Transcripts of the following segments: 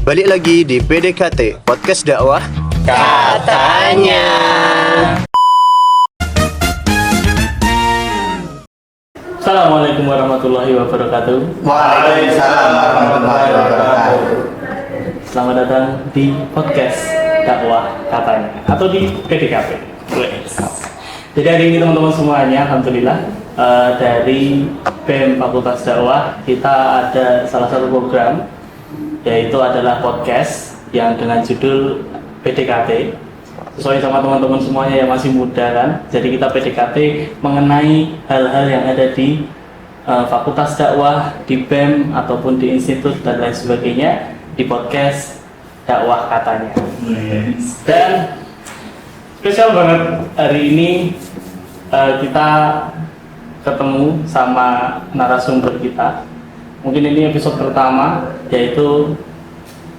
Balik lagi di PDKT Podcast Dakwah Katanya. Assalamualaikum warahmatullahi wabarakatuh. Waalaikumsalam warahmatullahi wabarakatuh. Selamat datang di podcast dakwah katanya atau di PDKT. Jadi hari ini teman-teman semuanya, alhamdulillah dari BEM Fakultas Dakwah kita ada salah satu program, yaitu adalah podcast yang dengan judul PDKT. Sesuai sama teman-teman semuanya yang masih muda kan, jadi kita PDKT mengenai hal-hal yang ada di Fakultas Dakwah, di BEM ataupun di institut dan lain sebagainya di podcast dakwah katanya. Dan spesial banget hari ini kita ketemu sama narasumber kita. Mungkin ini episode pertama, yaitu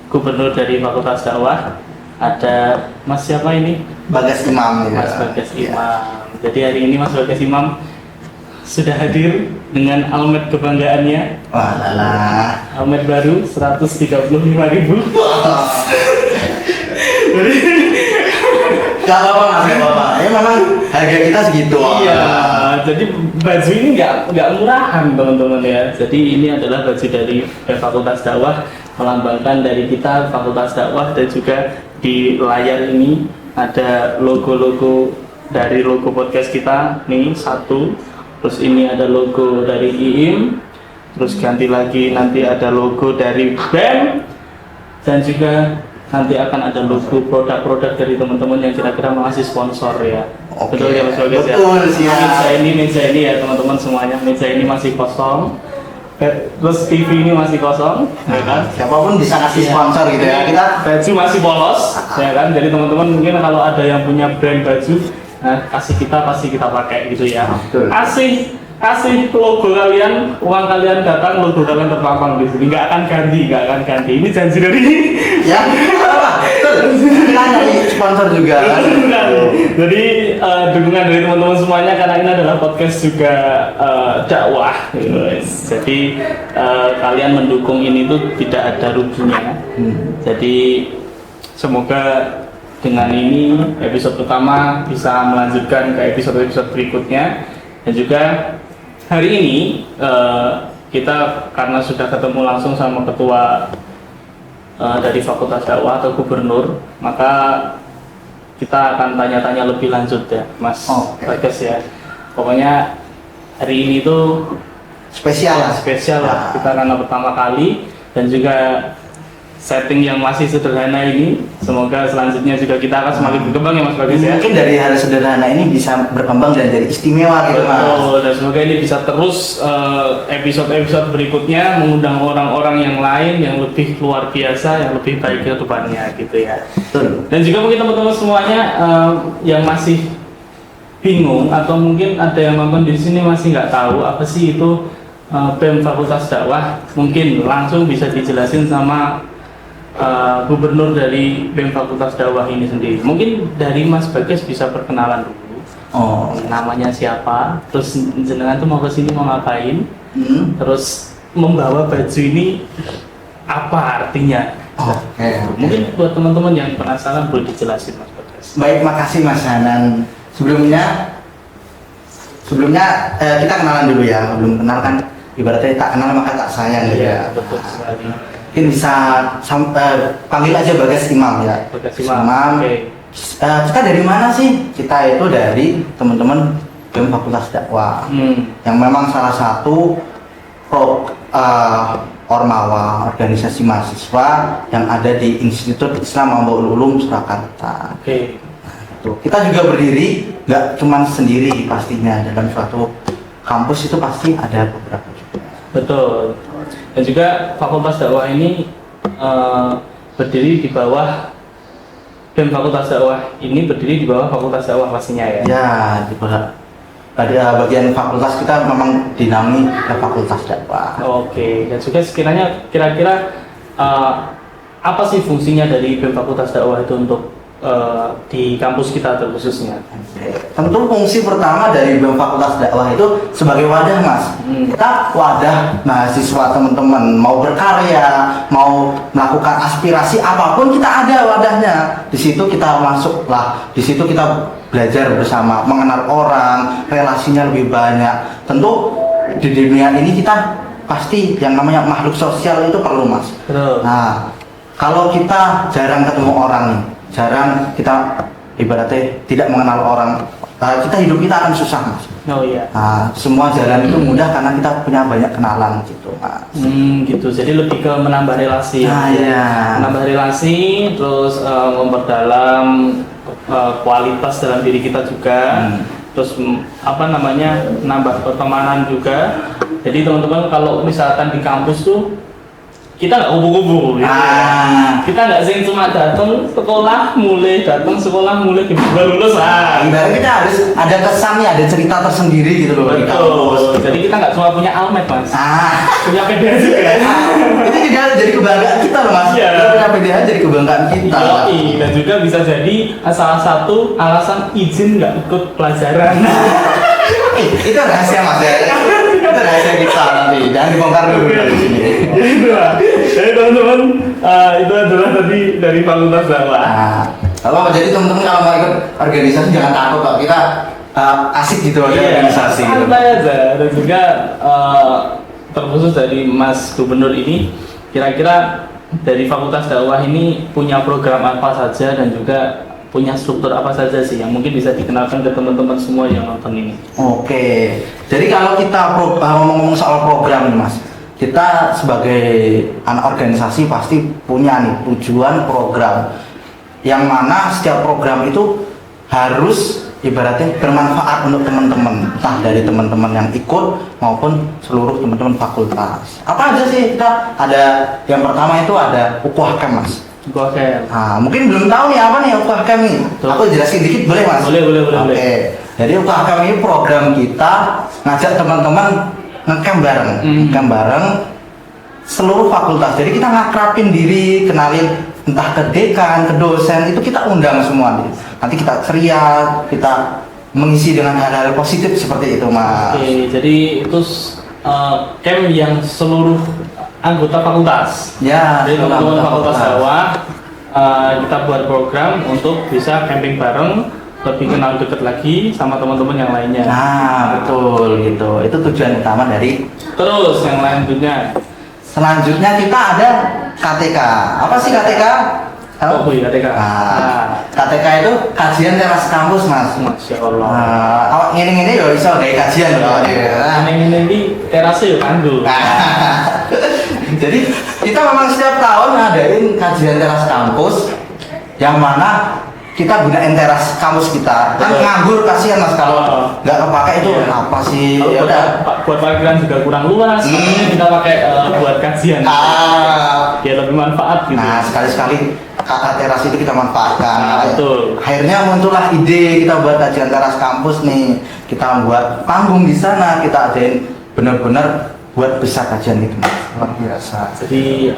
gubernur dari Fakultas Dakwah. Ada Mas siapa ini? Bagas Imam ya. Mas Bagas Imam. Jadi hari ini Mas Bagas Imam sudah hadir dengan almet kebanggaannya. Wah lala. Almet baru 135.000. Gak apa-apa mas, gak apa-apa. Ya memang harga kita segitu. Iya, jadi baju ini nggak murahan teman-teman ya. Jadi ini adalah baju dari Fakultas Dakwah, melambangkan dari kita Fakultas Dakwah, dan juga di layar ini ada logo-logo dari logo podcast kita nih satu. Terus ini ada logo dari IIM, terus ganti lagi nanti ada logo dari BEM, dan juga nanti akan ada logo produk-produk dari teman-teman yang kira-kira mengasih sponsor ya. Oke. Betul ya Mas Bagas ya? Betul siap. Meja ini ya teman-teman semuanya, meja ini masih kosong. Terus TV ini masih kosong, ya kan? Siapapun bisa kasih sponsor gitu ya. Kita Baju masih polos, ya kan? Jadi teman-teman mungkin kalau ada yang punya brand baju, nah kasih kita pasti kita pakai gitu ya. Betul. Kasih logo kalian, uang kalian datang, logo kalian terpampang di sini. Nggak akan ganti. Ini janji dari ya. Kita nyari sponsor juga. Jadi dukungan dari teman-teman semuanya, karena ini adalah podcast juga dakwah. Jadi kalian mendukung ini tuh tidak ada ruginya. Jadi semoga dengan ini episode pertama bisa melanjutkan ke episode-episode berikutnya. Dan juga hari ini kita karena sudah ketemu langsung sama ketua dari Fakultas Dakwah atau gubernur, maka kita akan tanya-tanya lebih lanjut ya Mas Bagas ya. Pokoknya hari ini tuh Spesial lah kita karena pertama kali, dan juga setting yang masih sederhana ini, semoga selanjutnya juga kita akan semakin berkembang ya Mas Bagas ya. Mungkin dari hal sederhana ini bisa berkembang dan jadi istimewa gitu mas. Betul, dan semoga ini bisa terus episode-episode berikutnya mengundang orang-orang yang lain yang lebih luar biasa, yang lebih baik ke depannya gitu ya. Betul. Dan juga mungkin teman-teman semuanya yang masih bingung atau mungkin ada yang nonton di sini masih nggak tahu apa sih itu BEM Fakultas Dakwah, mungkin langsung bisa dijelasin sama gubernur dari BEM Fakultas Dakwah ini sendiri. Mungkin dari Mas Bagas bisa perkenalan dulu. Namanya siapa, terus jenengan tuh mau kesini mau ngapain, terus membawa baju ini apa artinya. Mungkin buat teman-teman yang penasaran boleh dijelasin Mas Bagas. Baik, makasih Mas Hanan. Sebelumnya kita kenalan dulu ya. Belum kenal kan, ibaratnya tak kenal maka tak sayang gitu ya. Betul sekali. Mungkin bisa panggil aja Bagas Imam ya. Bagas Imam. Okay. Kita dari mana sih? Kita itu dari teman-teman BEM Fakultas Dakwah, yang memang salah satu ormawa organisasi mahasiswa yang ada di Institut Islam Mambaul Ulum Surakarta. Okay. Kita juga berdiri nggak cuma sendiri, pastinya dalam suatu kampus itu pasti ada beberapa juga. Betul. Dan juga Fakultas Dakwah ini berdiri di bawah BEM Fakultas Dakwah ini berdiri di bawah Fakultas Dakwah pastinya ya. Ya, di bawah. Pada bagian fakultas kita memang dinamai Fakultas Dakwah. Oke. Dan juga sekiranya kira-kira apa sih fungsinya dari BEM Fakultas Dakwah itu untuk di kampus kita terkhususnya? Tentu fungsi pertama dari BEM Fakultas Dakwah itu sebagai wadah, Mas. Kita wadah mahasiswa teman-teman mau berkarya, mau melakukan aspirasi apapun kita ada wadahnya. Di situ kita masuklah, di situ kita belajar bersama, mengenal orang, relasinya lebih banyak. Tentu di dunia ini kita pasti yang namanya makhluk sosial itu perlu, Mas. Betul. Nah, kalau kita jarang ketemu orang nih, jarang kita ibaratnya tidak mengenal orang, kita hidup kita akan susah, Mas. Oh iya. Nah, semua jalan itu mudah karena kita punya banyak kenalan gitu, Mas. Gitu. Jadi lebih ke menambah relasi. Nah, iya. Menambah relasi, terus memperdalam kualitas dalam diri kita juga. Terus nambah pertemanan juga. Jadi teman-teman kalau misalkan di kampus tuh kita nggak kubu-kubu gitu. Kita nggak sing cuma datang sekolah mulai baru lulus. Ibaratnya kita harus ada kesannya, ada cerita tersendiri gitu loh di kampus. Jadi kita nggak cuma punya almet, Mas. Punya PDH juga. Itu juga jadi kebanggaan kita loh, Mas. Iya. Kita punya PDH jadi kebanggaan kita. Dan juga bisa jadi salah satu alasan izin nggak ikut pelajaran. Itu rahasia, Mas. Itu rahasia kita nanti. Jangan dibongkar dulu dari sini. Jadi teman-teman, itu adalah tadi dari Fakultas Dakwah. Kalau jadi teman-teman kalau mau ikut organisasi jangan takut kok, kita asik gitu aja organisasi. Santai aja. Dan juga terkhusus dari Mas Gubernur ini, kira-kira dari Fakultas Dakwah ini punya program apa saja dan juga punya struktur apa saja sih yang mungkin bisa dikenalkan ke teman-teman semua yang nonton ini? Oke, jadi kalau kita ngomong-ngomong soal program nih, Mas, kita sebagai anak organisasi pasti punya nih tujuan program yang mana setiap program itu harus ibaratnya bermanfaat untuk teman-teman, entah dari teman-teman yang ikut maupun seluruh teman-teman fakultas. Apa aja sih? Kita ada yang pertama itu ada ukhuwah camp, Mas. Mungkin belum tahu nih apa nih ukhuwah camp ini. Aku jelasin dikit boleh, Mas? Boleh. Oke. Jadi ukhuwah camp ini program kita ngajak teman-teman ngecamp bareng seluruh fakultas. Jadi kita ngakrapin diri, kenalin entah ke dekan, ke dosen, itu kita undang semua nih. Nanti kita ceria, kita mengisi dengan hal-hal positif seperti itu, Mas. Oke, jadi itu camp yang seluruh anggota fakultas. Ya, jadi teman-teman fakultas Dakwah kita buat program untuk bisa camping bareng, lebih kenal dekat lagi sama teman-teman yang lainnya. Betul gitu. Itu tujuan utama dari. Terus yang lanjutnya. Selanjutnya kita ada KTK. Apa sih KTK? Oh iya, KTK. KTK itu kajian teras kampus, Mas. Masya Allah. Awak ngene-ngene ya iso gawe kajian loh. Ngene-ngene iki terase yo kanggo. Jadi kita memang setiap tahun ngadain kajian teras kampus yang mana kita gunain teras kampus kita. Kan nganggur kasihan, Mas, kalau nggak kepake itu apa sih? Ya udah. Buat parkiran juga kurang luas. Kita pakai buat kajian. Biar lebih manfaat gitu. Nah, sekali-sekali kata teras itu kita manfaatkan. Betul. Akhirnya muncullah ide kita buat kajian teras kampus nih. Kita buat panggung di sana, kita adain benar-benar buat besar kajian itu, luar biasa. Jadi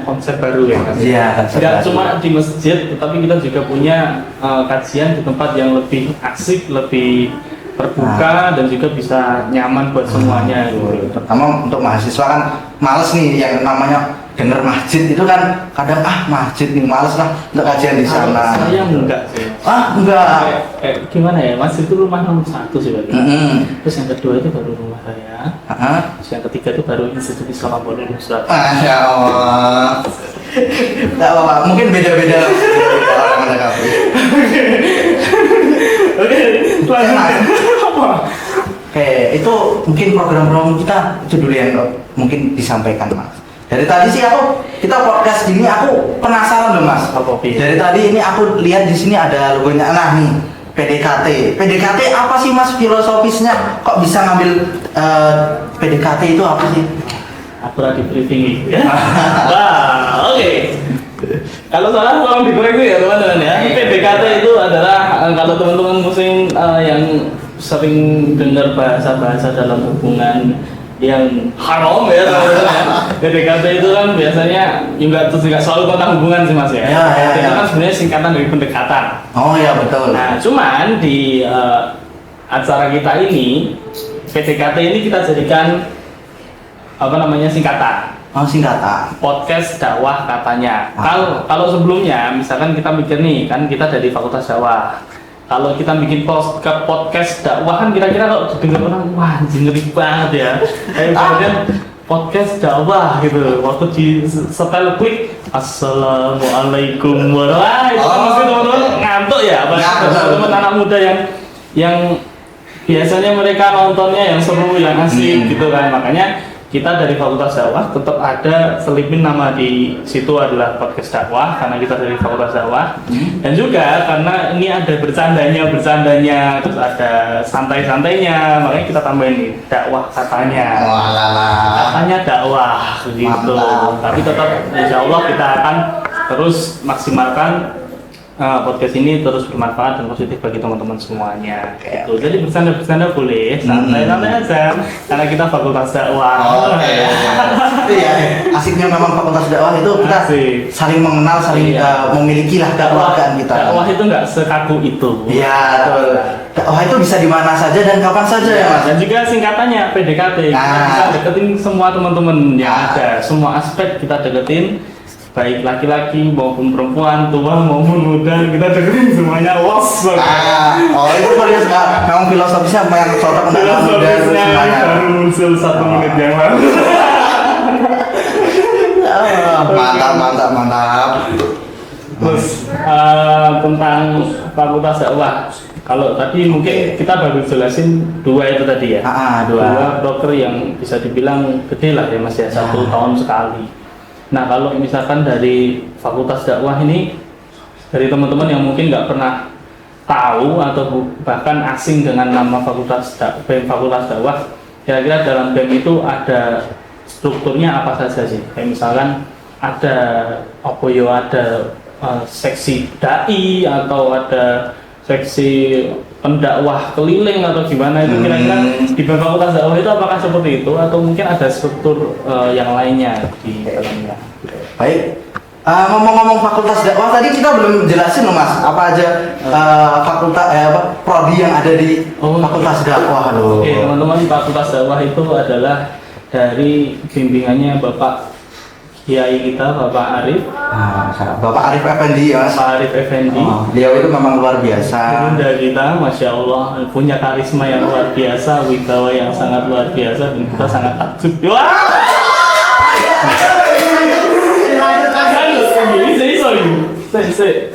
konsep baru ya? Iya. Tidak cuma di masjid, tetapi kita juga punya kajian di tempat yang lebih asik, lebih terbuka dan juga bisa nyaman buat semuanya. Terutama untuk mahasiswa kan males nih yang namanya denger masjid itu kan kadang masjid nih males lah untuk kajian di sana. Saya enggak sih. Enggak. Gimana ya? Masjid itu rumah nomor 1 sih bagi. Terus yang kedua itu baru rumah saya. Terus yang ketiga itu baru Institut Islam Abdul Nusrat. Masya Allah. Tidak apa-apa, mungkin beda-beda orang ada kafe. Oke, Oke, itu mungkin program-program kita itu dulu yang mungkin disampaikan, Mas. Dari tadi sih kita podcast gini aku penasaran loh, Mas. Dari tadi ini aku lihat di sini ada logonya, nih PDKT. PDKT apa sih, Mas, filosofisnya? Kok bisa ngambil PDKT itu apa sih? Aku lagi briefing ya. Oke. Kalau salah tolong dikoreksi ya teman-teman ya. PDKT itu adalah kalau teman-teman muslim yang sering dengar bahasa-bahasa dalam hubungan yang haram ya teman-teman ya. PDKT itu kan biasanya juga selalu tentang hubungan sih mas ya. Itu kan sebenarnya singkatan dari pendekatan. Oh ya betul. Nah cuman di acara kita ini PDKT ini kita jadikan apa namanya singkatan. Oh singkatan. Podcast dakwah katanya. Kalau sebelumnya misalkan kita mikir nih kan kita dari Fakultas Dakwah. Kalau kita bikin podcast dakwah kan kira-kira kalau didengar orang wah ngeri banget ya. Kemudian podcast dakwah gitu. Waktu di setel klik Assalamualaikum warahmatullahi wabarakatuh. Pasti teman-teman ngantuk ya. Teman-teman anak muda yang biasanya mereka nontonnya yang seru, yang asik gitu kan. Makanya kita dari Fakultas Dakwah tetap ada selipin nama di situ adalah podcast dakwah karena kita dari Fakultas Dakwah dan juga karena ini ada bercandanya terus ada santai-santainya makanya kita tambahin nih dakwah katanya. Katanya dakwah gitu. Tapi tetap insya Allah kita akan terus maksimalkan podcast ini terus bermanfaat dan positif bagi teman-teman semuanya. Gitu. Jadi bercanda-bercanda boleh, santai-santai aja karena kita Fakultas Dakwah. Iya. Asiknya memang Fakultas Dakwah itu kita saling mengenal, saling memiliki lah dakwah kan kita. Dakwah itu nggak sekaku itu. Iya, betul. Dakwah itu bisa di mana saja dan kapan saja ya, Mas. Dan juga singkatannya PDKT. Kita bisa deketin semua teman-teman yang ada, semua aspek kita deketin. Baik laki-laki maupun perempuan, tua maupun muda, kita dengerin semuanya. Itu kalian sekarang memang filosofisnya yang cocok untuk muda semuanya. Baru muncul 1 menit yang lalu. Mantap. Terus tentang Fakultas Dakwah. Kalau tadi mungkin kita baru jelasin 2 itu tadi ya. Dua broker yang bisa dibilang gede lah ya Mas ya, 1 tahun sekali. Nah kalau misalkan dari Fakultas Dakwah ini dari teman-teman yang mungkin nggak pernah tahu atau bahkan asing dengan nama BEM Fakultas Dakwah, kira-kira dalam BEM itu ada strukturnya apa saja sih? Kayak misalkan ada seksi dai atau ada seksi pendakwah keliling atau gimana itu kira-kira di Fakultas Dakwah itu apakah seperti itu atau mungkin ada struktur yang lainnya di dalamnya? Baik, ngomong-ngomong Fakultas Dakwah tadi kita belum jelasin loh Mas apa aja prodi yang ada di Fakultas Dakwah loh. Oke teman-teman, Fakultas Dakwah itu adalah dari bimbingannya Bapak Kiai kita, Bapak Arif. Bapak Arif Effendi ya Mas. Pak Arif Effendi. Beliau itu memang luar biasa. Bunda kita, Masya Allah, punya karisma yang luar biasa, wibawa yang sangat luar biasa, dan kita sangat takjub.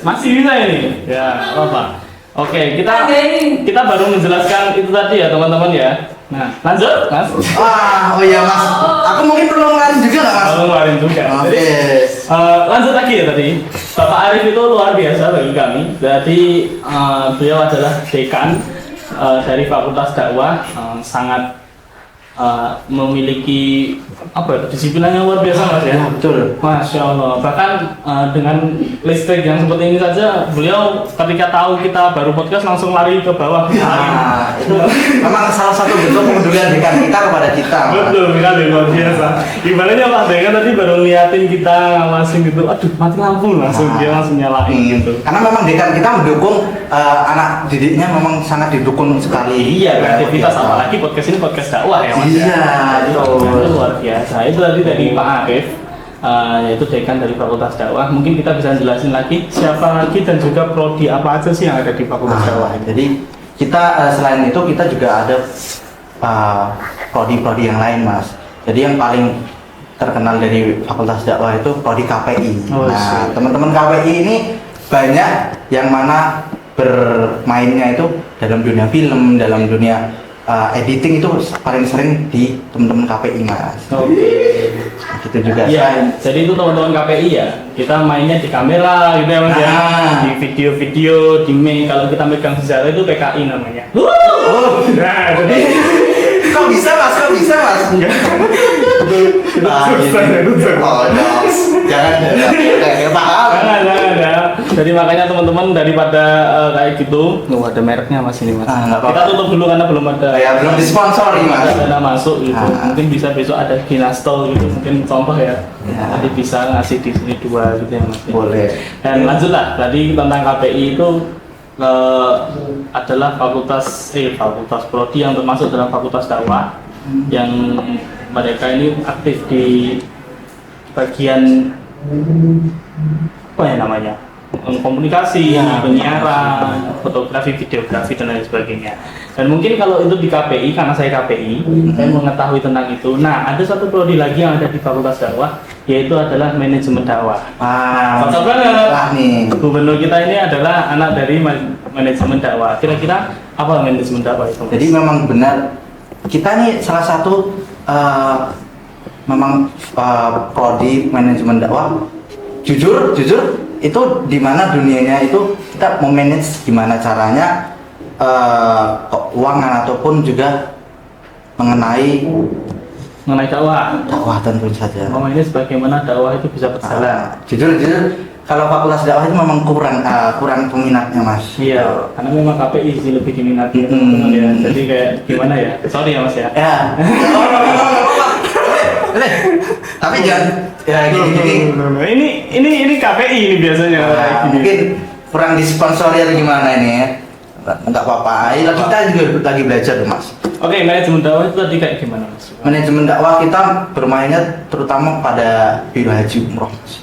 Masih bisa ini? Ya, apa? Oke, kita baru menjelaskan itu tadi ya teman-teman ya. Nah, lanjut, Mas. Oh iya Mas. Aku mungkin perlu ngeluarin juga nggak Mas? Perlu ngeluarin juga. Oke. Lanjut lagi ya tadi. Bapak Arif itu luar biasa bagi kami. Jadi beliau adalah dekan dari Fakultas Dakwah, sangat memiliki disiplinnya luar biasa Mas ya. Betul. Masya Allah. Bahkan dengan listrik yang seperti ini saja, beliau ketika tahu kita baru podcast langsung lari ke bawah. Itu memang salah satu bentuk kepedulian dekan kita kepada kita. Betul sekali, luar biasa. Ibaratnya Pak Dekan tadi baru ngeliatin kita ngawasin gitu, aduh mati lampu langsung dia langsung nyalain gitu. Karena memang dekan kita mendukung anak didiknya, memang sangat didukung sekali. Iya, kreativitas apalagi podcast ini podcast dakwah ya Mas. Iya, itu luar biasa. Itu tadi dari Pak Arif, yaitu dekan dari Fakultas Dakwah. Mungkin kita bisa jelasin lagi siapa lagi dan juga prodi apa aja sih yang ada di Fakultas Dakwah. Jadi kita selain itu kita juga ada prodi-prodi yang lain Mas. Jadi yang paling terkenal dari Fakultas Dakwah itu prodi KPI. Nah, teman-teman KPI ini banyak yang mana bermainnya itu dalam dunia film, dalam dunia editing itu paling sering di teman-teman KPI Mas. Gitu juga. Iya, jadi itu teman-teman KPI ya. Kita mainnya di kamera gitu ya Mas ya. Di video-video, di kalau kita megang sejarah itu PKI namanya. Nah, jadi kok bisa Mas? Jangan. Paham. Jangan. Jadi makanya teman-teman dari daripada kayak gitu, ada mereknya mas ini mas. Nggak Kita apa-apa. tutup dulu karena belum ada. Ya belum disponsori mas. Ada dana masuk gitu. Mungkin bisa besok ada Ginastol gitu, mungkin contoh ya. Nanti bisa ngasih di sini 2 gitu ya mas. Boleh. Dan lanjutlah tadi tentang KPI itu adalah fakultas prodi yang termasuk dalam fakultas dakwah yang mereka ini aktif di bagian apa ya namanya komunikasi, penyiaran, fotografi, videografi dan lain sebagainya. Dan mungkin kalau itu di KPI, karena saya KPI, saya mengetahui tentang itu. Nah, ada satu prodi lagi yang ada di Fakultas Dakwah, yaitu adalah manajemen dakwah. Cocok banget. Nih. Gubernur kita ini adalah anak dari manajemen dakwah. Kira-kira apa manajemen dakwah itu? Jadi memang benar kita nih salah satu memang prodi manajemen dakwah. Jujur itu di mana dunianya itu kita memanage gimana caranya keuangan ataupun juga mengenai dakwah tentu saja. Ini bagaimana dakwah itu bisa berjalan. Jujur kalau fakultas dakwah itu memang kurang peminatnya mas. Iya, karena memang KPI sih lebih diminati teman-teman ya. Jadi kayak gimana ya? Sorry ya mas ya. Ya. Tapi jangan ya gini. Ini KPI ini biasanya. Mungkin kurang disponsori atau gimana ini ya. Enggak apa-apa. Ayo kita juga lagi belajar tuh mas. Oke, manajemen dakwah itu tadi kayak gimana mas? Manajemen dakwah kita bermainnya terutama pada biro haji umroh mas.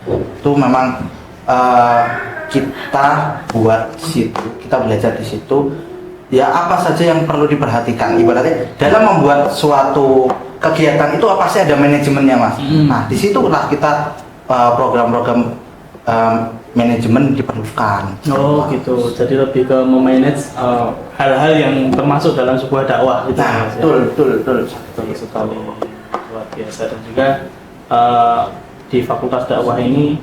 Itu memang kita buat situ, kita belajar di situ. Ya apa saja yang perlu diperhatikan. Ibaratnya dalam membuat suatu kegiatan itu apa sih ada manajemennya mas. Nah disitulah kita program-program manajemen diperlukan. Oh gitu. Jadi lebih ke memanage hal-hal yang termasuk dalam sebuah dakwah gitu. Nah mas, betul. Betul sekali, luar biasa. Dan juga di Fakultas Dakwah ini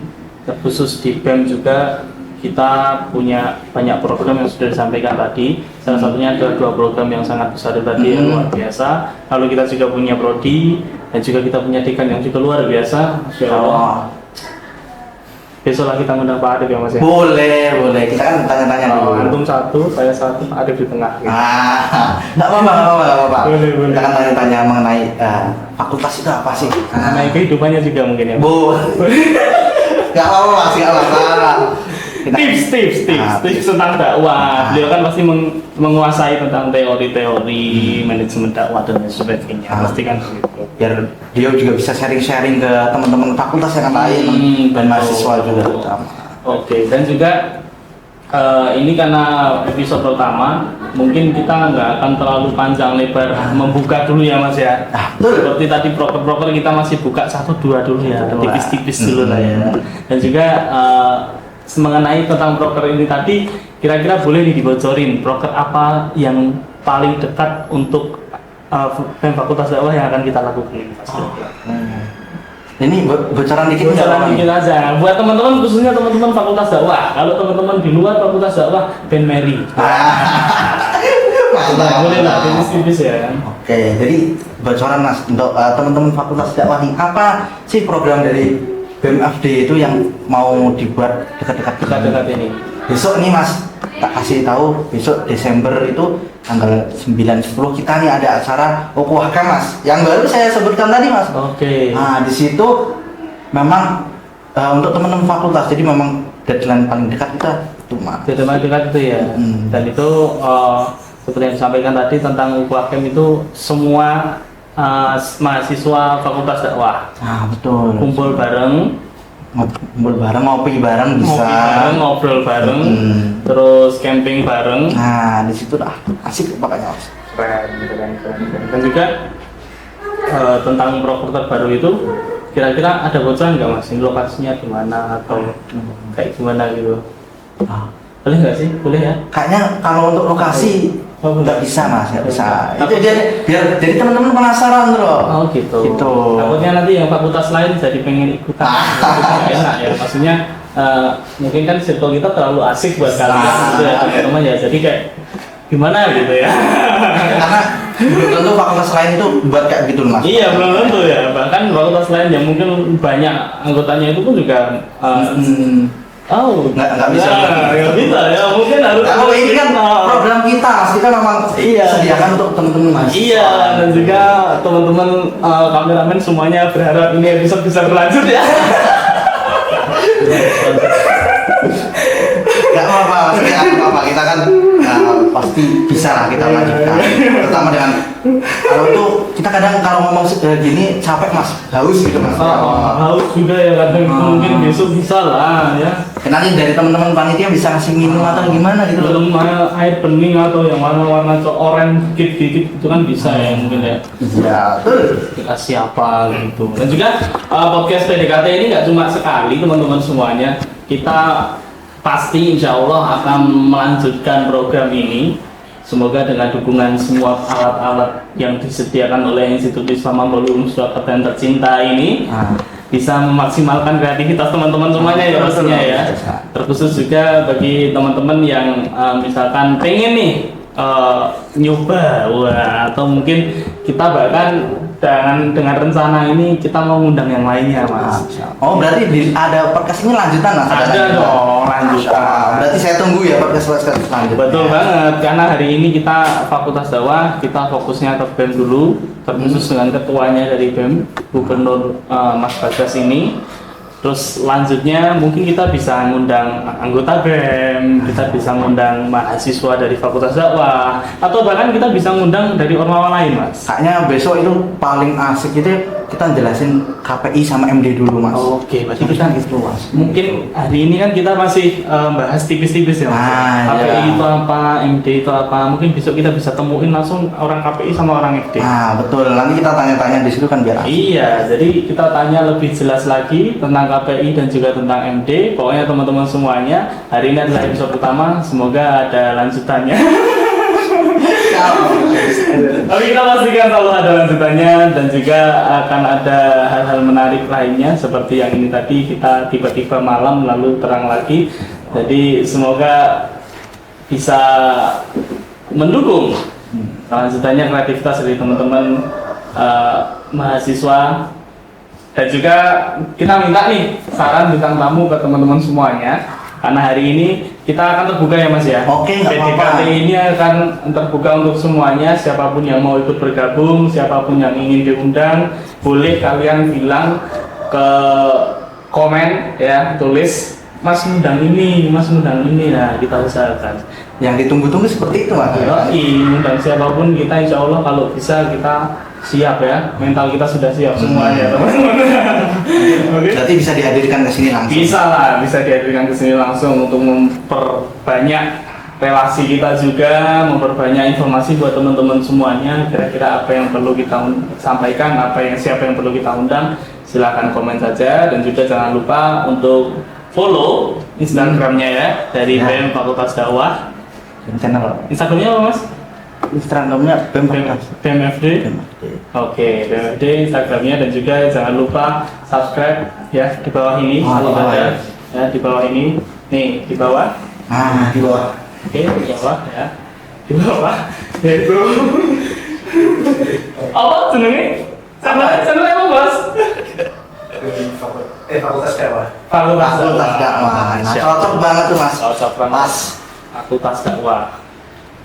khusus di BEM juga kita punya banyak program yang sudah disampaikan tadi. Salah satunya ada 2 program yang sangat besar tadi yang luar biasa. Lalu kita juga punya prodi dan juga kita punya dekan yang juga luar biasa. Masya Allah. Besok lah kita ngundang Pak Adib ya mas ya. Boleh. Kita kan tanya-tanya dulu. Antum 1, saya 1, Pak Adib di tengah. Gitu. Nggak apa-apa. Boleh. Kita kan tanya-tanya mengenai fakultas itu apa sih? Mengenai kehidupannya juga mungkin ya. Nggak apa-apa mas, nggak apa-apa. Tips tentang dakwah. Beliau kan pasti menguasai tentang teori-teori manajemen dakwah dan lain sebagainya. Pasti kan begitu. Biar dia juga bisa sharing-sharing ke teman-teman fakultas yang lain dan mahasiswa juga terutama. Oke, dan juga ini karena episode pertama, mungkin kita nggak akan terlalu panjang lebar membuka dulu ya mas ya. Seperti tadi broker kita masih buka 1-2 dulu ya, tipis-tipis dulu lah ya. Dan juga mengenai tentang broker ini tadi, kira-kira boleh nih dibocorin broker apa yang paling dekat untuk Fakultas Dakwah yang akan kita lakukan ini mas. Ini bocoran dikit aja buat teman-teman, khususnya teman-teman Fakultas Dakwah. Kalau teman-teman di luar Fakultas Dakwah, Ben Mary. Boleh lah, tipis-tipis ya. Oke, jadi bocoran mas untuk teman-teman Fakultas Dakwah nih, apa sih program dari BMFD itu yang mau dibuat dekat-dekat ini? Besok nih mas, tak kasih tahu, besok Desember itu tanggal 9-10 kita nih ada acara Okuhaka mas, yang baru saya sebutkan tadi mas. Oke. Nah di situ memang untuk teman-teman fakultas, jadi memang deadline paling dekat kita itu mas. Deadline dekat itu ya. Dan itu seperti yang disampaikan tadi tentang Okuhaka itu semua mahasiswa Fakultas Dakwah. Nah betul. Kumpul bareng, ngopi bareng bisa. Ngopi bareng, ngobrol bareng, terus camping bareng. Nah di situ lah asik makanya mas. Keren. Dan juga tentang proker terbaru itu, kira-kira ada bocoran nggak mas? Ini lokasinya di mana atau kayak gimana gitu? Boleh nggak sih? Boleh ya? Kayaknya kalau untuk lokasi nggak bisa mas, nggak bisa. Itu biar jadi teman-teman penasaran tuh loh. Oh gitu. Takutnya nanti yang fakultas lain jadi pengen ikutan. Enak ya, maksudnya mungkin kan circle kita terlalu asik buat kalian gitu ya teman-teman ya. Jadi kayak gimana gitu ya. Karena belum tentu fakultas lain itu buat kayak gitu mas. Iya belum tentu ya. Bahkan fakultas lain yang mungkin banyak anggotanya itu pun juga Oh, Nggak bisa. Nggak bisa ya, mungkin harus. Kalau ini kan program kita, Mas. Kita memang sediakan untuk teman-teman Mas. Iya, dan juga teman-teman kameramen semuanya berharap ini episode bisa berlanjut ya. Gak apa-apa, maksudnya apa-apa. Kita kan pasti bisa lah kita lanjutkan. Terutama dengan kalau itu kita kadang kalau ngomong gini capek Mas, haus gitu Mas. Haus juga ya kadang itu mungkin besok bisa lah ya. Nanti dari teman-teman panitia bisa ngasih minum atau gimana gitu. Belum air bening atau yang warna-warna oranye dikit-dikit itu kan bisa ya mungkin ya. Iya, betul. Dikasih apa gitu. Dan juga podcast PDKT ini nggak cuma sekali teman-teman semuanya. Kita pasti insya Allah akan melanjutkan program ini. Semoga dengan dukungan semua alat-alat yang disediakan oleh Institut Islam Ulum Surakarta yang tercinta ini bisa memaksimalkan kreativitas teman-teman semuanya ya pastinya ya. Terkhusus juga bagi teman-teman yang misalkan pengen nih nyoba, atau mungkin kita bahkan dengan rencana ini kita mau ngundang yang lainnya Mas. Oh berarti ada podcast ini lanjutan Mas? Ada dong lanjutan. Berarti saya tunggu ya podcast selanjutnya. Betul banget, karena hari ini kita Fakultas Dakwah, kita fokusnya ke BEM dulu, terkhusus dengan ketuanya dari BEM, Gubernur Mas Bagas ini. Terus selanjutnya mungkin kita bisa ngundang anggota BEM, kita bisa ngundang mahasiswa dari Fakultas Dakwah, atau bahkan kita bisa ngundang dari ormawa lain Mas. Kayaknya besok itu paling asik itu kita jelasin KPI sama MD dulu Mas. Oke, berarti kita gitu Mas. mungkin hari ini kan kita masih bahas tipis-tipis ya Mas. KPI iya. itu apa, MD itu apa, mungkin besok kita bisa temuin langsung orang KPI sama orang FD. Betul, nanti kita tanya-tanya di situ kan biar asik. Iya, jadi kita tanya lebih jelas lagi tentang KPI dan juga tentang MD. Pokoknya teman-teman semuanya, hari ini adalah episode pertama, semoga ada lanjutannya. Tapi kita pastikan selalu ada lanjutannya, dan juga akan ada hal-hal menarik lainnya seperti yang ini tadi, kita tiba-tiba malam lalu terang lagi. Jadi semoga bisa mendukung lanjutannya kreativitas dari teman-teman mahasiswa. Dan juga kita minta nih saran bintang tamu ke teman-teman semuanya, karena hari ini kita akan terbuka ya Mas ya. Oke, nggak PDKT apa-apa. ini akan terbuka untuk semuanya, siapapun yang mau ikut bergabung, siapapun yang ingin diundang, boleh kalian bilang ke komen ya, tulis Mas ngundang ini, Mas ngundang ini, nah kita usahakan. Yang ditunggu-tunggu seperti itu Mas. Undang siapapun kita, insya Allah kalau bisa kita siap ya, mental kita sudah siap semuanya teman-teman. Oke. Berarti bisa dihadirkan ke sini langsung. Bisa lah, bisa dihadirkan ke sini langsung untuk memperbanyak relasi kita juga, memperbanyak informasi buat teman-teman semuanya. Kira-kira apa yang perlu kita sampaikan, siapa yang perlu kita undang, silahkan komen saja. Dan juga jangan lupa untuk follow Instagramnya ya, dari BEM Fakultas Dakwah. Channel. Instagramnya apa Mas? Instagramnya BEMFD. Oke, BEMFD Instagramnya, dan juga jangan lupa subscribe ya di bawah ini. Di bawah ada ya di bawah ini. Nih di bawah. Di bawah. Oke, di bawah ya. Di bawah. Yaitu apa jenenge? Channel apa Mas? Fakultas Dakwah. Fakultas Dakwah. Nah, cocok banget tuh Mas. Cocok banget. Mas. Fakultas Dakwah.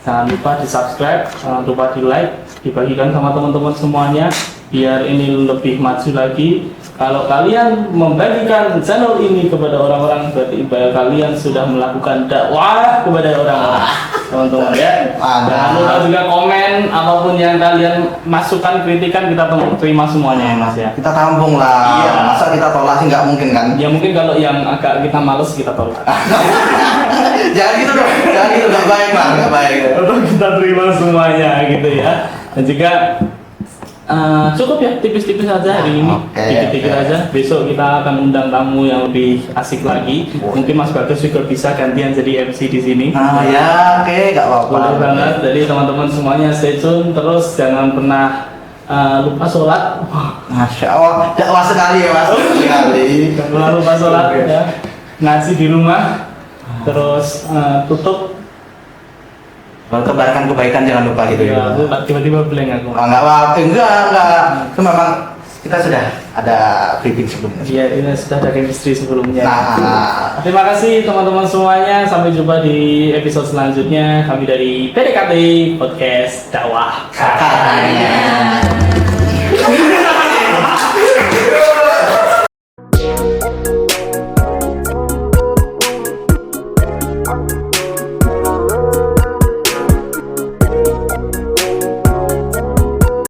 Jangan lupa di subscribe, jangan lupa di like, dibagikan sama teman-teman semuanya biar ini lebih maju lagi. Kalau kalian membagikan channel ini kepada orang-orang, berarti kalian sudah melakukan dakwah kepada orang-orang, teman-teman ya. Jangan lupa juga komen apapun yang kalian masukkan, kritikan, kita terima semuanya ya Mas ya. Kita tampung lah. Iya. Masa kita tolak sih nggak mungkin kan? Ya mungkin kalau yang agak kita males kita tolak. Jangan gitu dong. Jangan gitu, nggak baik Pak, nggak baik. Atau kita terima semuanya gitu ya. Dan juga cukup ya, tipis-tipis aja hari ini, dikit-dikit aja. Besok kita akan undang tamu yang lebih asik lagi. Mungkin Mas Bagas juga bisa gantian jadi MC di sini. Ya oke, nggak apa-apa. Boleh banget. Jadi teman-teman semuanya stay tune terus, jangan pernah lupa sholat. Masya Allah, dakwah sekali ya Mas. Sekali. Jangan pernah lupa sholat ya. Ngaji di rumah. Terus tutup. Tebarkan kebaikan jangan lupa gitu Ya, ya. aku tiba-tiba blank aku. Enggak apa-apa, enggak. Itu memang kita sudah ada briefing sebelumnya. Iya, ini sudah ada chemistry sebelumnya. Nah, Terima kasih teman-teman semuanya. Sampai jumpa di episode selanjutnya. Kami dari PDKT Podcast Dakwah katanya.